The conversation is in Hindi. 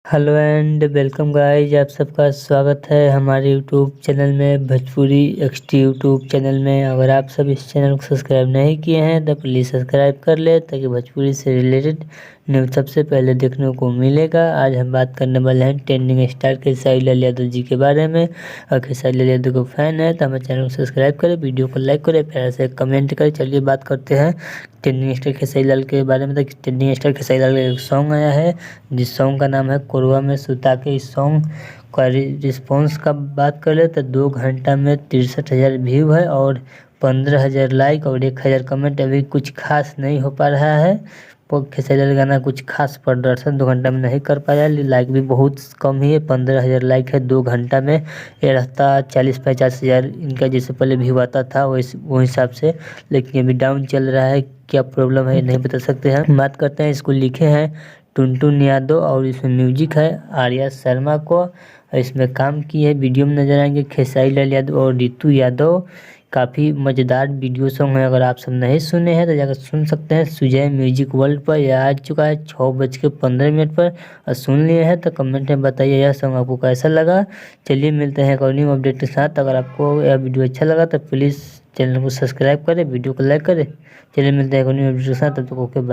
हेलो एंड वेलकम गाइज, आप सबका स्वागत है हमारे यूट्यूब चैनल में भोजपुरी एक्सटी यूट्यूब चैनल में। अगर आप सब इस चैनल को सब्सक्राइब नहीं किए हैं तो प्लीज़ सब्सक्राइब कर ले ताकि भोजपुरी से रिलेटेड न्यूज़ सबसे पहले देखने को मिलेगा। आज हम बात करने वाले हैं ट्रेंडिंग स्टार खेसारी लाल यादव जी के बारे में। अगर खेसारी लाल यादव को फैन है तो हमारे चैनल को सब्सक्राइब करें, वीडियो को लाइक करें, प्यार से कमेंट करें। चलिए बात करते हैं ट्रेंडिंग स्टार खेसारी लाल के बारे में। तो ट्रेंडिंग स्टार खेसारी लाल का एक सॉन्ग आया है जिस सॉन्ग का नाम है कोरवा में सुता के। इस सॉन्ग का रिस्पॉन्स का बात कर ले तो 2 घंटा में 63,000 व्यू है और 15,000 लाइक और 1,000 कमेंट। अभी कुछ खास नहीं हो पा रहा है, खेसारी लाल गाना कुछ खास प्रदर्शन 2 घंटा में नहीं कर पाया। लाइक भी बहुत कम ही है, 15,000 लाइक है 2 घंटा में। ये रहता 40-50,000 इनका जैसे पहले व्यू आता था वो हिसाब से, लेकिन अभी डाउन चल रहा है। क्या प्रॉब्लम है नहीं बता सकते हैं। बात करते हैं, इसको लिखे हैं टुनटुन यादव और इसमें म्यूजिक है आर्या शर्मा को। इसमें काम की है, वीडियो में नजर आएंगे खेसारी लाल यादव और रितु यादव। काफ़ी मज़ेदार वीडियो सॉन्ग है, अगर आप सब नहीं सुने हैं तो जाकर सुन सकते हैं। सुजय म्यूजिक वर्ल्ड पर यह आ चुका है 6:15 पर। और सुन लिए हैं तो कमेंट में बताइए यह सॉन्ग आपको कैसा लगा। चलिए मिलते हैं एक और न्यू अपडेट के साथ। अगर आपको यह वीडियो अच्छा लगा तो प्लीज़ चैनल को सब्सक्राइब करें, वीडियो को लाइक करें। चलिए मिलते हैं एक और न्यू अपडेट के साथ, तब तक ओके बाय।